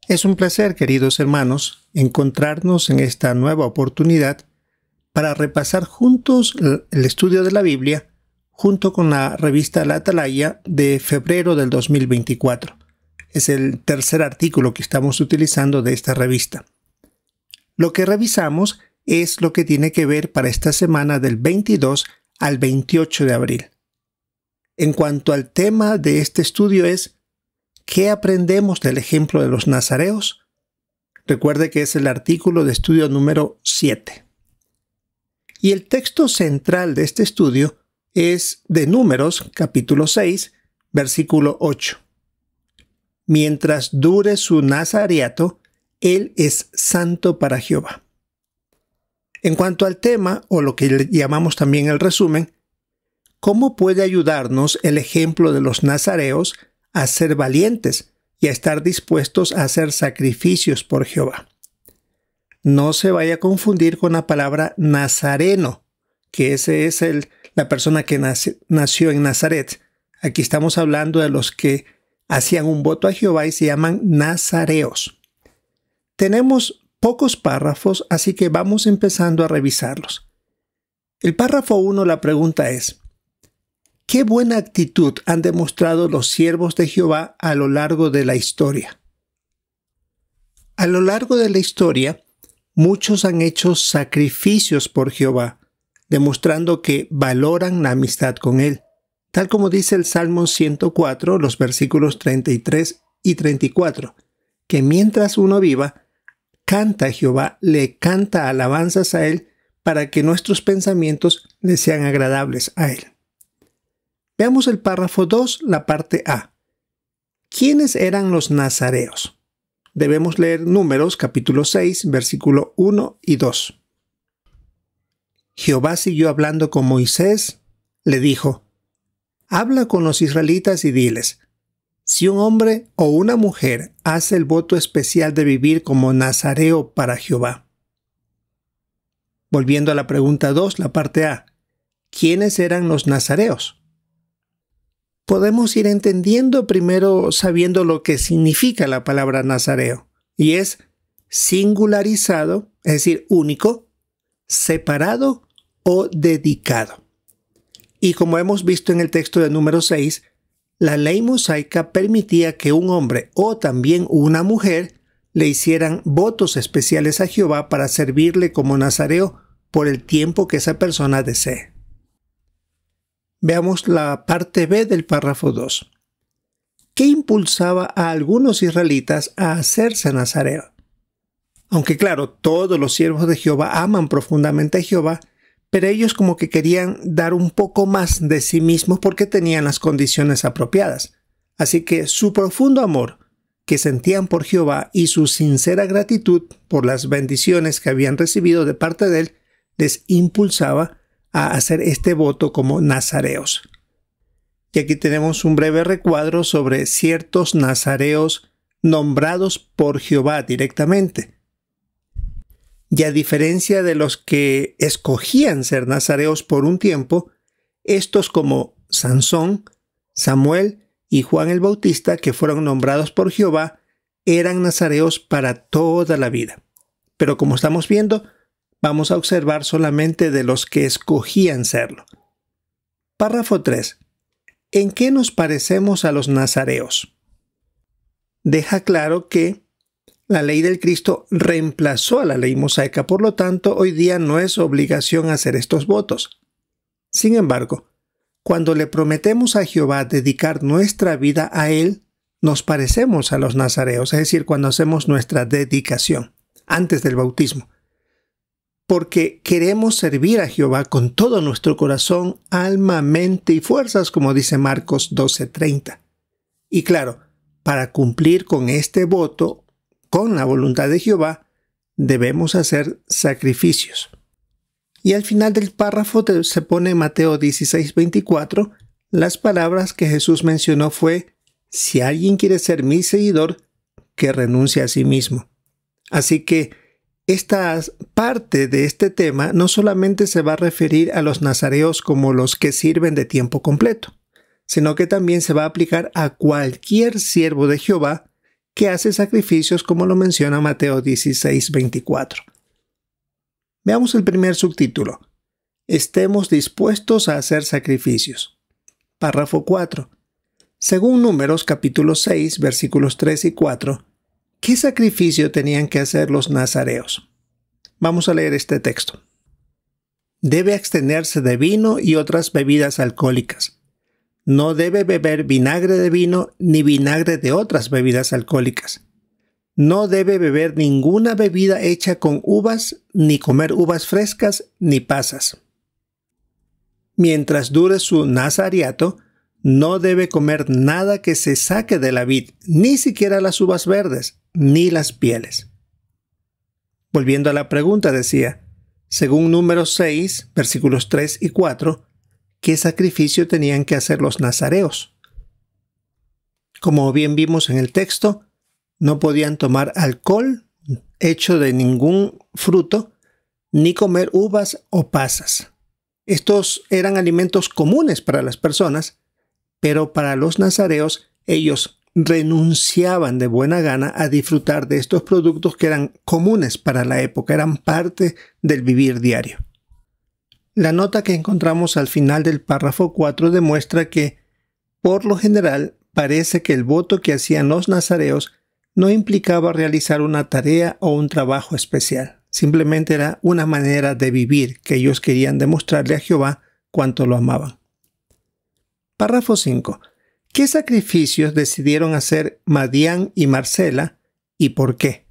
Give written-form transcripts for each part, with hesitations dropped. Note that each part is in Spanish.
Es un placer, queridos hermanos, encontrarnos en esta nueva oportunidad para repasar juntos el estudio de la Biblia junto con la revista La Atalaya de febrero del 2024. Es el tercer artículo que estamos utilizando de esta revista. Lo que revisamos es lo que tiene que ver para esta semana del 22 al 28 de abril. En cuanto al tema de este estudio es ¿qué aprendemos del ejemplo de los nazareos? Recuerde que es el artículo de estudio número 7. Y el texto central de este estudio es de Números, capítulo 6, versículo 8. Mientras dure su nazareato, él es santo para Jehová. En cuanto al tema, o lo que llamamos también el resumen, ¿cómo puede ayudarnos el ejemplo de los nazareos a ser valientes y a estar dispuestos a hacer sacrificios por Jehová? No se vaya a confundir con la palabra nazareno, que ese es la persona que nació en Nazaret. Aquí estamos hablando de los que hacían un voto a Jehová y se llaman nazareos. Tenemos pocos párrafos, así que vamos empezando a revisarlos. El párrafo 1, la pregunta es: ¿qué buena actitud han demostrado los siervos de Jehová a lo largo de la historia? A lo largo de la historia, muchos han hecho sacrificios por Jehová, demostrando que valoran la amistad con Él, tal como dice el Salmo 104, los versículos 33 y 34, que mientras uno viva, canta a Jehová, le canta alabanzas a Él para que nuestros pensamientos le sean agradables a Él. Veamos el párrafo 2, la parte A. ¿Quiénes eran los nazareos? Debemos leer Números, capítulo 6, versículo 1 y 2. Jehová siguió hablando con Moisés, le dijo: habla con los israelitas y diles: si un hombre o una mujer hace el voto especial de vivir como nazareo para Jehová. Volviendo a la pregunta 2, la parte A. ¿Quiénes eran los nazareos? Podemos ir entendiendo primero sabiendo lo que significa la palabra nazareo, y es singularizado, es decir, único, separado o dedicado. Y como hemos visto en el texto de número 6, la ley mosaica permitía que un hombre o también una mujer le hicieran votos especiales a Jehová para servirle como nazareo por el tiempo que esa persona desee. Veamos la parte B del párrafo 2. ¿Qué impulsaba a algunos israelitas a hacerse nazareo? Aunque claro, todos los siervos de Jehová aman profundamente a Jehová, pero ellos como que querían dar un poco más de sí mismos porque tenían las condiciones apropiadas. Así que su profundo amor que sentían por Jehová y su sincera gratitud por las bendiciones que habían recibido de parte de él les impulsaba a hacer este voto como nazareos. Y aquí tenemos un breve recuadro sobre ciertos nazareos nombrados por Jehová directamente. Y a diferencia de los que escogían ser nazareos por un tiempo, estos como Sansón, Samuel y Juan el Bautista, que fueron nombrados por Jehová, eran nazareos para toda la vida. Pero como estamos viendo, vamos a observar solamente de los que escogían serlo. Párrafo 3. ¿En qué nos parecemos a los nazareos? Deja claro que la ley del Cristo reemplazó a la ley mosaica, por lo tanto, hoy día no es obligación hacer estos votos. Sin embargo, cuando le prometemos a Jehová dedicar nuestra vida a Él, nos parecemos a los nazareos, es decir, cuando hacemos nuestra dedicación, antes del bautismo. Porque queremos servir a Jehová con todo nuestro corazón, alma, mente y fuerzas, como dice Marcos 12:30. Y claro, para cumplir con este voto, con la voluntad de Jehová, debemos hacer sacrificios. Y al final del párrafo se pone Mateo 16:24, las palabras que Jesús mencionó fue: si alguien quiere ser mi seguidor, que renuncie a sí mismo. Así que esta parte de este tema no solamente se va a referir a los nazareos como los que sirven de tiempo completo, sino que también se va a aplicar a cualquier siervo de Jehová que hace sacrificios como lo menciona Mateo 16:24. Veamos el primer subtítulo. Estemos dispuestos a hacer sacrificios. Párrafo 4. Según Números capítulo 6, versículos 3 y 4, ¿qué sacrificio tenían que hacer los nazareos? Vamos a leer este texto. Debe abstenerse de vino y otras bebidas alcohólicas. No debe beber vinagre de vino ni vinagre de otras bebidas alcohólicas. No debe beber ninguna bebida hecha con uvas, ni comer uvas frescas, ni pasas. Mientras dure su nazariato, no debe comer nada que se saque de la vid, ni siquiera las uvas verdes, ni las pieles. Volviendo a la pregunta, decía, según Números 6, versículos 3 y 4, ¿qué sacrificio tenían que hacer los nazareos? Como bien vimos en el texto, no podían tomar alcohol hecho de ningún fruto, ni comer uvas o pasas. Estos eran alimentos comunes para las personas, pero para los nazareos ellos renunciaban de buena gana a disfrutar de estos productos que eran comunes para la época, eran parte del vivir diario. La nota que encontramos al final del párrafo 4 demuestra que, por lo general, parece que el voto que hacían los nazareos no implicaba realizar una tarea o un trabajo especial. Simplemente era una manera de vivir que ellos querían demostrarle a Jehová cuánto lo amaban. Párrafo 5. ¿Qué sacrificios decidieron hacer Madián y Marcela y por qué?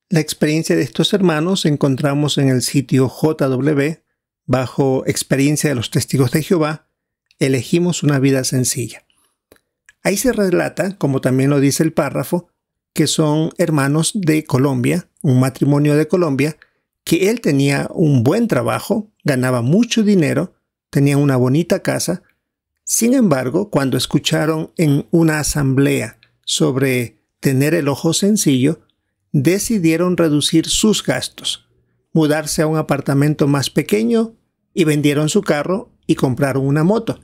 La experiencia de estos hermanos encontramos en el sitio JW, bajo Experiencia de los Testigos de Jehová, elegimos una vida sencilla. Ahí se relata, como también lo dice el párrafo, que son hermanos de Colombia, un matrimonio de Colombia, que él tenía un buen trabajo, ganaba mucho dinero, tenía una bonita casa. Sin embargo, cuando escucharon en una asamblea sobre tener el ojo sencillo, decidieron reducir sus gastos, mudarse a un apartamento más pequeño y vendieron su carro y compraron una moto.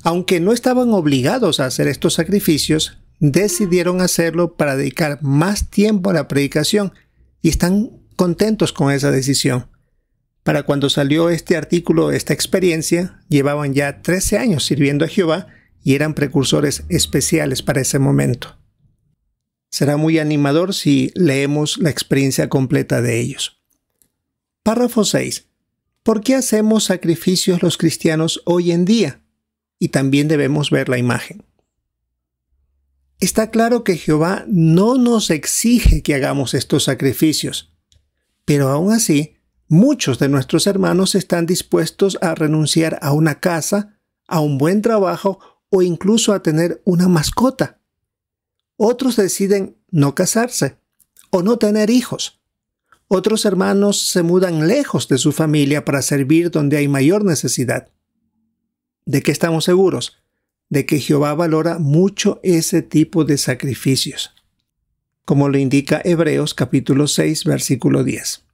Aunque no estaban obligados a hacer estos sacrificios, decidieron hacerlo para dedicar más tiempo a la predicación y están contentos con esa decisión. Para cuando salió este artículo, esta experiencia, llevaban ya 13 años sirviendo a Jehová y eran precursores especiales para ese momento. Será muy animador si leemos la experiencia completa de ellos. Párrafo 6. ¿Por qué hacemos sacrificios los cristianos hoy en día? Y también debemos ver la imagen. Está claro que Jehová no nos exige que hagamos estos sacrificios, pero aún así, muchos de nuestros hermanos están dispuestos a renunciar a una casa, a un buen trabajo o incluso a tener una mascota. Otros deciden no casarse o no tener hijos. Otros hermanos se mudan lejos de su familia para servir donde hay mayor necesidad. ¿De qué estamos seguros? De que Jehová valora mucho ese tipo de sacrificios, como lo indica Hebreos capítulo 6, versículo 10.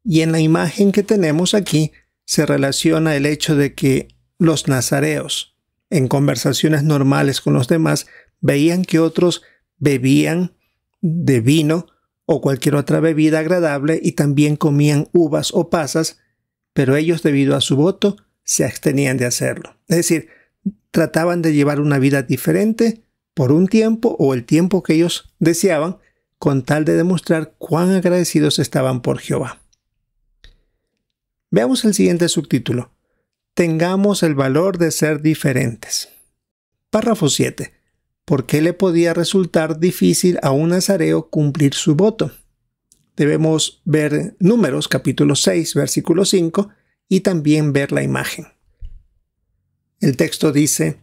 Y en la imagen que tenemos aquí se relaciona el hecho de que los nazareos, en conversaciones normales con los demás, veían que otros bebían de vino o cualquier otra bebida agradable y también comían uvas o pasas, pero ellos, debido a su voto, se abstenían de hacerlo. Es decir, trataban de llevar una vida diferente por un tiempo o el tiempo que ellos deseaban, con tal de demostrar cuán agradecidos estaban por Jehová. Veamos el siguiente subtítulo. Tengamos el valor de ser diferentes. Párrafo 7. ¿Por qué le podía resultar difícil a un nazareo cumplir su voto? Debemos ver Números capítulo 6, versículo 5 y también ver la imagen. El texto dice,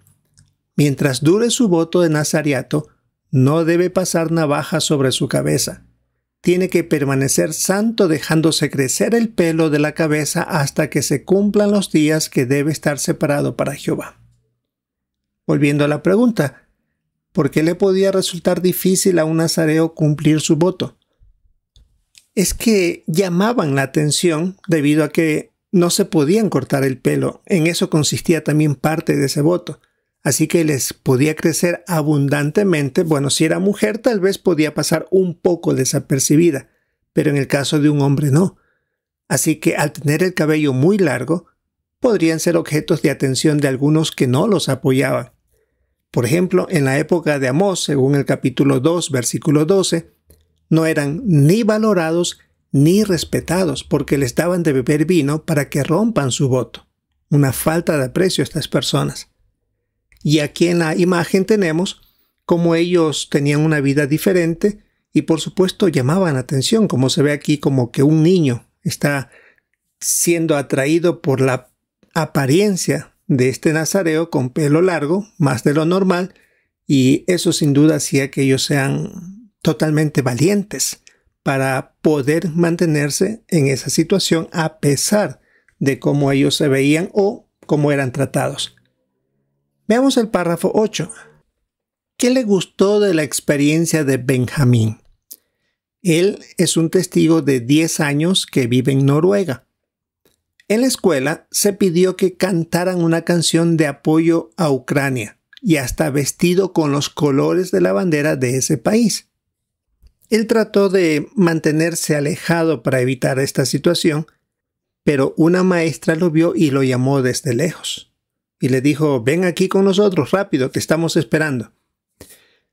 mientras dure su voto de nazariato, no debe pasar navaja sobre su cabeza. Tiene que permanecer santo dejándose crecer el pelo de la cabeza hasta que se cumplan los días que debe estar separado para Jehová. Volviendo a la pregunta, ¿por qué le podía resultar difícil a un nazareo cumplir su voto? Es que llamaban la atención debido a que no se podían cortar el pelo. En eso consistía también parte de ese voto. así que les podía crecer abundantemente. Bueno, si era mujer tal vez podía pasar un poco desapercibida, pero en el caso de un hombre no. Así que al tener el cabello muy largo, podrían ser objetos de atención de algunos que no los apoyaban. Por ejemplo, en la época de Amós, según el capítulo 2, versículo 12, no eran ni valorados ni respetados porque les daban de beber vino para que rompan su voto. Una falta de aprecio a estas personas. Y aquí en la imagen tenemos cómo ellos tenían una vida diferente y por supuesto llamaban atención, como se ve aquí, como que un niño está siendo atraído por la apariencia de este nazareo con pelo largo, más de lo normal, y eso sin duda hacía que ellos sean totalmente valientes para poder mantenerse en esa situación a pesar de cómo ellos se veían o cómo eran tratados. Veamos el párrafo 8. ¿Qué le gustó de la experiencia de Benjamín? Él es un testigo de 10 años que vive en Noruega. En la escuela se pidió que cantaran una canción de apoyo a Ucrania y hasta vestido con los colores de la bandera de ese país. Él trató de mantenerse alejado para evitar esta situación, pero una maestra lo vio y lo llamó desde lejos. Y le dijo, ven aquí con nosotros, rápido, te estamos esperando.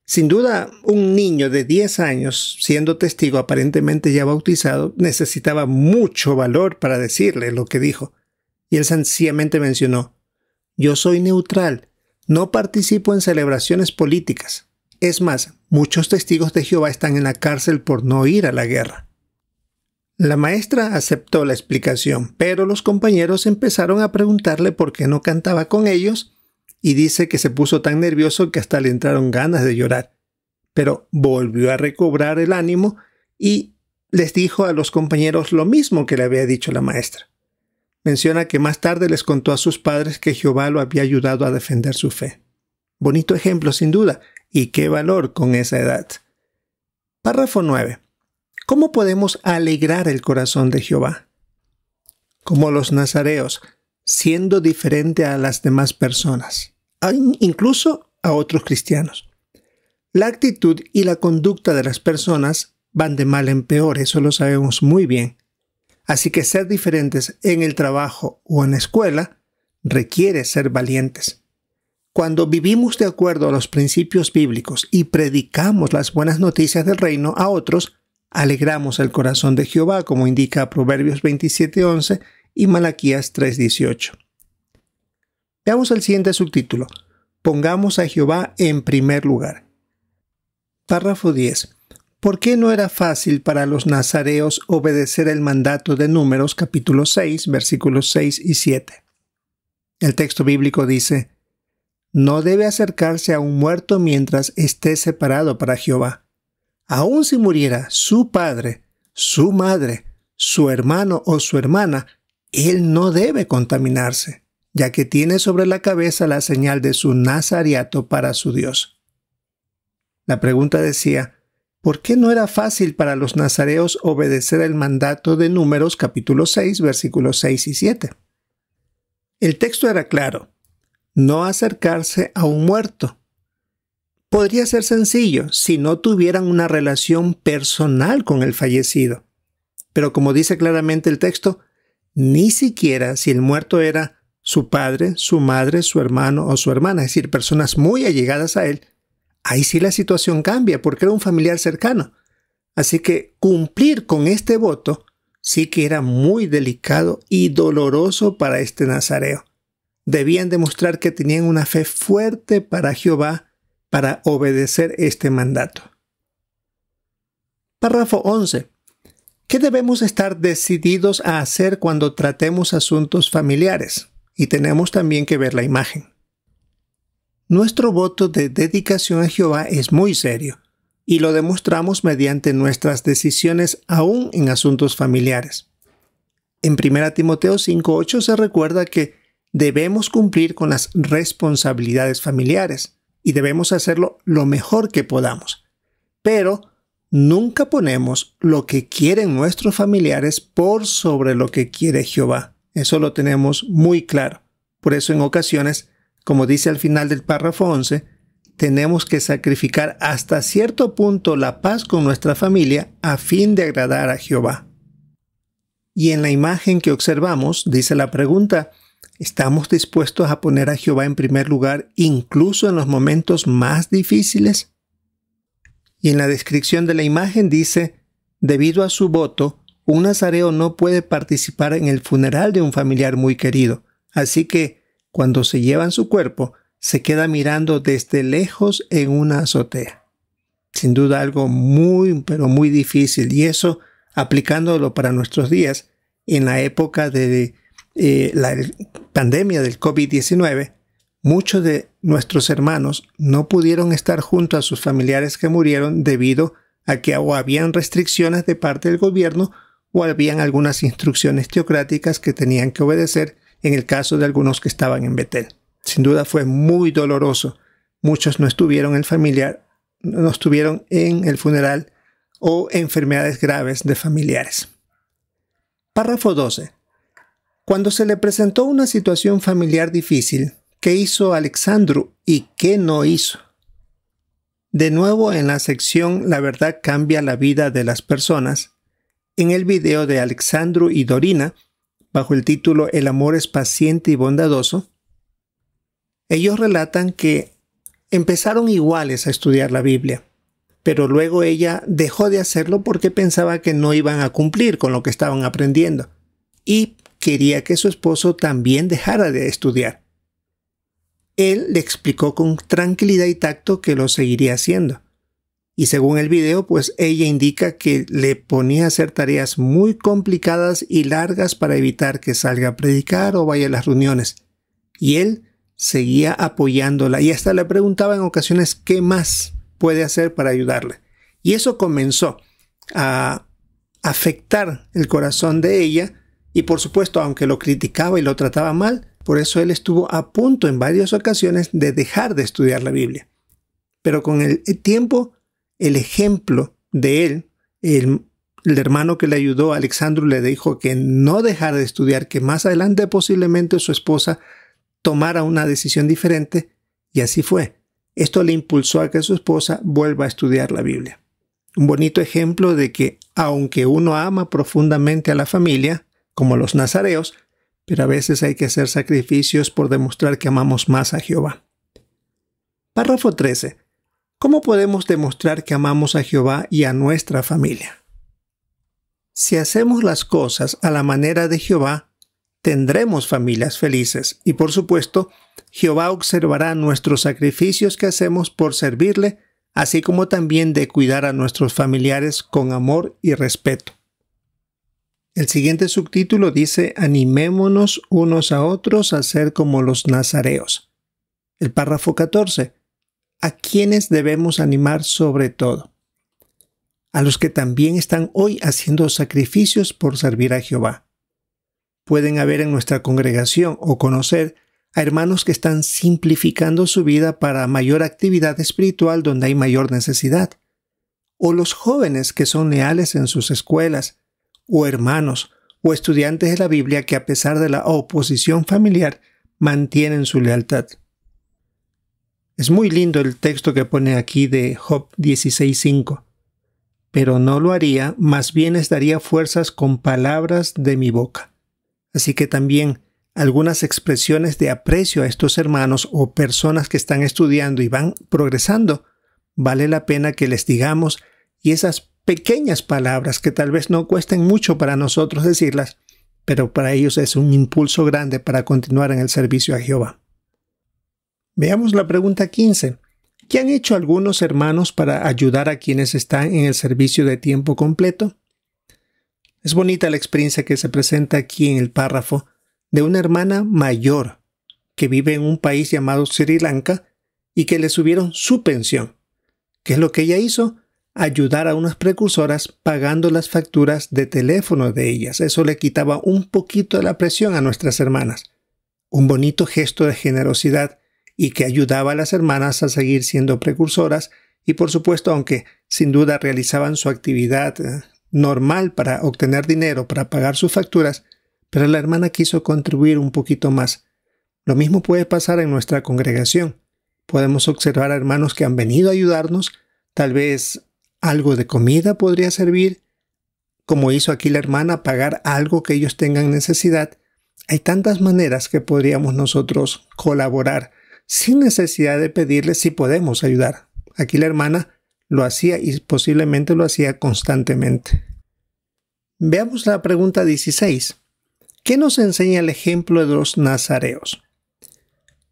Sin duda, un niño de 10 años, siendo testigo aparentemente ya bautizado, necesitaba mucho valor para decirle lo que dijo. Y él sencillamente mencionó, yo soy neutral, no participo en celebraciones políticas. Es más, muchos testigos de Jehová están en la cárcel por no ir a la guerra. La maestra aceptó la explicación, pero los compañeros empezaron a preguntarle por qué no cantaba con ellos y dice que se puso tan nervioso que hasta le entraron ganas de llorar. Pero volvió a recobrar el ánimo y les dijo a los compañeros lo mismo que le había dicho la maestra. Menciona que más tarde les contó a sus padres que Jehová lo había ayudado a defender su fe. Bonito ejemplo sin duda, y qué valor con esa edad. Párrafo 9. ¿Cómo podemos alegrar el corazón de Jehová? Como los nazareos, siendo diferente a las demás personas, incluso a otros cristianos. La actitud y la conducta de las personas van de mal en peor, eso lo sabemos muy bien. Así que ser diferentes en el trabajo o en la escuela requiere ser valientes. Cuando vivimos de acuerdo a los principios bíblicos y predicamos las buenas noticias del reino a otros, alegramos el corazón de Jehová, como indica Proverbios 27:11 y Malaquías 3:18. Veamos el siguiente subtítulo. Pongamos a Jehová en primer lugar. Párrafo 10. ¿Por qué no era fácil para los nazareos obedecer el mandato de Números capítulo 6, versículos 6 y 7? El texto bíblico dice, no debe acercarse a un muerto mientras esté separado para Jehová. Aun si muriera su padre, su madre, su hermano o su hermana, él no debe contaminarse, ya que tiene sobre la cabeza la señal de su nazariato para su Dios. La pregunta decía, ¿por qué no era fácil para los nazareos obedecer el mandato de Números capítulo 6, versículos 6 y 7? El texto era claro, no acercarse a un muerto. Podría ser sencillo si no tuvieran una relación personal con el fallecido. Pero como dice claramente el texto, ni siquiera si el muerto era su padre, su madre, su hermano o su hermana, es decir, personas muy allegadas a él, ahí sí la situación cambia porque era un familiar cercano. Así que cumplir con este voto sí que era muy delicado y doloroso para este nazareo. Debían demostrar que tenían una fe fuerte para Jehová para obedecer este mandato. Párrafo 11. ¿Qué debemos estar decididos a hacer cuando tratemos asuntos familiares? Y tenemos también que ver la imagen. Nuestro voto de dedicación a Jehová es muy serio y lo demostramos mediante nuestras decisiones aún en asuntos familiares. En 1 Timoteo 5:8 se recuerda que debemos cumplir con las responsabilidades familiares y debemos hacerlo lo mejor que podamos. Pero nunca ponemos lo que quieren nuestros familiares por sobre lo que quiere Jehová. Eso lo tenemos muy claro. Por eso en ocasiones como dice al final del párrafo 11, tenemos que sacrificar hasta cierto punto la paz con nuestra familia a fin de agradar a Jehová. Y en la imagen que observamos, dice la pregunta, ¿estamos dispuestos a poner a Jehová en primer lugar incluso en los momentos más difíciles? Y en la descripción de la imagen dice, debido a su voto, un nazareo no puede participar en el funeral de un familiar muy querido, así que cuando se llevan su cuerpo, se queda mirando desde lejos en una azotea. Sin duda algo muy, pero muy difícil, y eso aplicándolo para nuestros días, en la época de la pandemia del COVID-19, muchos de nuestros hermanos no pudieron estar junto a sus familiares que murieron debido a que o habían restricciones de parte del gobierno o habían algunas instrucciones teocráticas que tenían que obedecer en el caso de algunos que estaban en Betel. Sin duda fue muy doloroso. Muchos no estuvieron en el funeral o enfermedades graves de familiares. Párrafo 12. Cuando se le presentó una situación familiar difícil, ¿qué hizo Alexandru y qué no hizo? De nuevo en la sección La verdad cambia la vida de las personas, en el video de Alexandru y Dorina, bajo el título El amor es paciente y bondadoso, ellos relatan que empezaron iguales a estudiar la Biblia, pero luego ella dejó de hacerlo porque pensaba que no iban a cumplir con lo que estaban aprendiendo y quería que su esposo también dejara de estudiar. Él le explicó con tranquilidad y tacto que lo seguiría haciendo. Y según el video, pues ella indica que le ponía a hacer tareas muy complicadas y largas para evitar que salga a predicar o vaya a las reuniones. Y él seguía apoyándola y hasta le preguntaba en ocasiones qué más puede hacer para ayudarle. Y eso comenzó a afectar el corazón de ella y por supuesto, aunque lo criticaba y lo trataba mal, por eso él estuvo a punto en varias ocasiones de dejar de estudiar la Biblia. Pero con el tiempo, el ejemplo de él, el hermano que le ayudó, Alexandru, le dijo que no dejara de estudiar, que más adelante posiblemente su esposa tomara una decisión diferente, y así fue. Esto le impulsó a que su esposa vuelva a estudiar la Biblia. Un bonito ejemplo de que, aunque uno ama profundamente a la familia, como los nazareos, pero a veces hay que hacer sacrificios por demostrar que amamos más a Jehová. Párrafo 13. ¿Cómo podemos demostrar que amamos a Jehová y a nuestra familia? Si hacemos las cosas a la manera de Jehová, tendremos familias felices y, por supuesto, Jehová observará nuestros sacrificios que hacemos por servirle, así como también de cuidar a nuestros familiares con amor y respeto. El siguiente subtítulo dice, animémonos unos a otros a ser como los nazareos. El párrafo 14. ¿A quiénes debemos animar sobre todo? A los que también están hoy haciendo sacrificios por servir a Jehová. Pueden haber en nuestra congregación o conocer a hermanos que están simplificando su vida para mayor actividad espiritual donde hay mayor necesidad. O los jóvenes que son leales en sus escuelas, o hermanos o estudiantes de la Biblia que a pesar de la oposición familiar mantienen su lealtad. Es muy lindo el texto que pone aquí de Job 16:5. Pero no lo haría, más bien les daría fuerzas con palabras de mi boca. Así que también algunas expresiones de aprecio a estos hermanos o personas que están estudiando y van progresando, vale la pena que les digamos, y esas pequeñas palabras que tal vez no cuesten mucho para nosotros decirlas, pero para ellos es un impulso grande para continuar en el servicio a Jehová. Veamos la pregunta 15. ¿Qué han hecho algunos hermanos para ayudar a quienes están en el servicio de tiempo completo? Es bonita la experiencia que se presenta aquí en el párrafo de una hermana mayor que vive en un país llamado Sri Lanka y que le subieron su pensión. ¿Qué es lo que ella hizo? Ayudar a unas precursoras pagando las facturas de teléfono de ellas. Eso le quitaba un poquito de la presión a nuestras hermanas. Un bonito gesto de generosidad y que ayudaba a las hermanas a seguir siendo precursoras y, por supuesto, aunque sin duda realizaban su actividad normal para obtener dinero, para pagar sus facturas, pero la hermana quiso contribuir un poquito más, Lo mismo puede pasar en nuestra congregación. Podemos observar a hermanos que han venido a ayudarnos, tal vez algo de comida podría servir, como hizo aquí la hermana, pagar algo que ellos tengan necesidad. Hay tantas maneras que podríamos nosotros colaborar sin necesidad de pedirles si podemos ayudar. Aquí la hermana lo hacía y posiblemente lo hacía constantemente. Veamos la pregunta 16. ¿Qué nos enseña el ejemplo de los nazareos?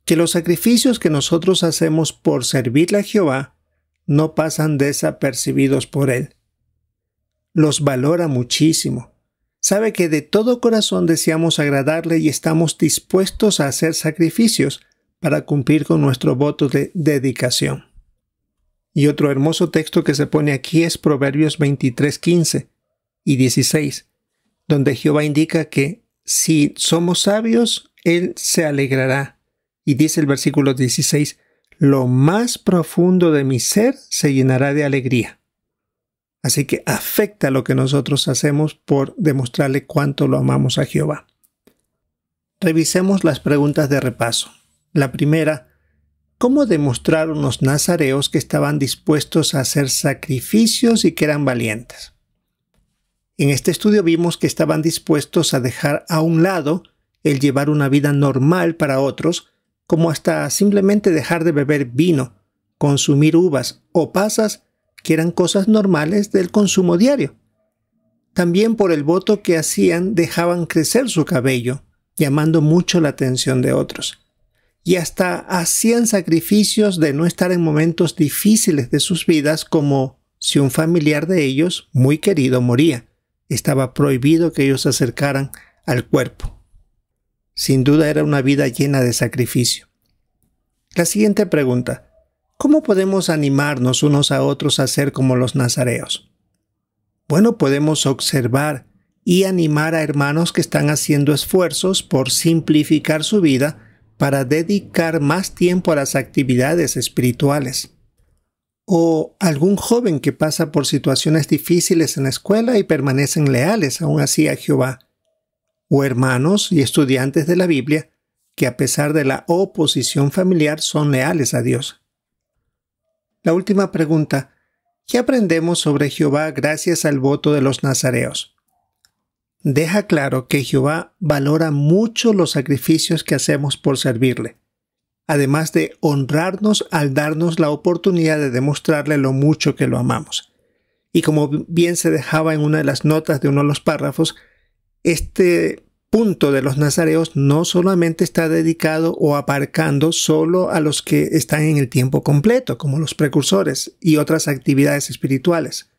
Que los sacrificios que nosotros hacemos por servirle a Jehová no pasan desapercibidos por Él. Los valora muchísimo. Sabe que de todo corazón deseamos agradarle y estamos dispuestos a hacer sacrificios para cumplir con nuestro voto de dedicación. Y otro hermoso texto que se pone aquí es Proverbios 23, 15 y 16, donde Jehová indica que si somos sabios, Él se alegrará. Y dice el versículo 16, lo más profundo de mi ser se llenará de alegría. Así que afecta lo que nosotros hacemos por demostrarle cuánto lo amamos a Jehová. Revisemos las preguntas de repaso. La primera, ¿cómo demostraron los nazareos que estaban dispuestos a hacer sacrificios y que eran valientes? En este estudio vimos que estaban dispuestos a dejar a un lado el llevar una vida normal para otros, como hasta simplemente dejar de beber vino, consumir uvas o pasas, que eran cosas normales del consumo diario. También por el voto que hacían dejaban crecer su cabello, llamando mucho la atención de otros. Y hasta hacían sacrificios de no estar en momentos difíciles de sus vidas, como si un familiar de ellos, muy querido, moría. Estaba prohibido que ellos se acercaran al cuerpo. Sin duda era una vida llena de sacrificio. La siguiente pregunta. ¿Cómo podemos animarnos unos a otros a ser como los nazareos? Bueno, podemos observar y animar a hermanos que están haciendo esfuerzos por simplificar su vida para dedicar más tiempo a las actividades espirituales. O algún joven que pasa por situaciones difíciles en la escuela y permanecen leales aún así a Jehová. O hermanos y estudiantes de la Biblia que a pesar de la oposición familiar son leales a Dios. La última pregunta, ¿qué aprendemos sobre Jehová gracias al voto de los nazareos? Deja claro que Jehová valora mucho los sacrificios que hacemos por servirle, además de honrarnos al darnos la oportunidad de demostrarle lo mucho que lo amamos. Y como bien se dejaba en una de las notas de uno de los párrafos, este punto de los nazareos no solamente está dedicado o abarcando solo a los que están en el tiempo completo, como los precursores y otras actividades espirituales.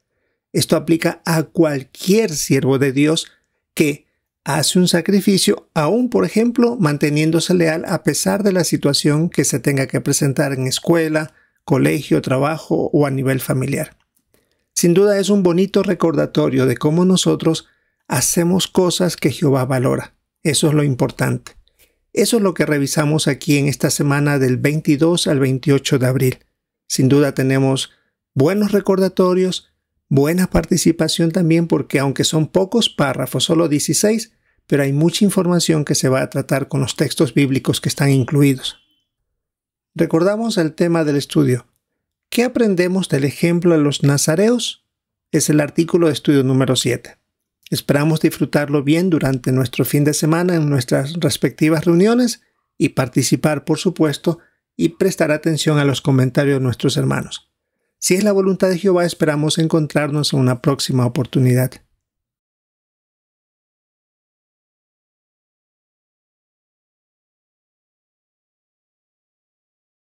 Esto aplica a cualquier siervo de Dios que hace un sacrificio, aún por ejemplo manteniéndose leal a pesar de la situación que se tenga que presentar en escuela, colegio, trabajo o a nivel familiar. Sin duda es un bonito recordatorio de cómo nosotros hacemos cosas que Jehová valora. Eso es lo importante. Eso es lo que revisamos aquí en esta semana del 22 al 28 de abril. Sin duda tenemos buenos recordatorios, buena participación también porque aunque son pocos párrafos, solo 16, pero hay mucha información que se va a tratar con los textos bíblicos que están incluidos. Recordamos el tema del estudio. ¿Qué aprendemos del ejemplo de los nazareos? Es el artículo de estudio número 7. Esperamos disfrutarlo bien durante nuestro fin de semana en nuestras respectivas reuniones y participar, por supuesto, y prestar atención a los comentarios de nuestros hermanos. Si es la voluntad de Jehová, esperamos encontrarnos en una próxima oportunidad.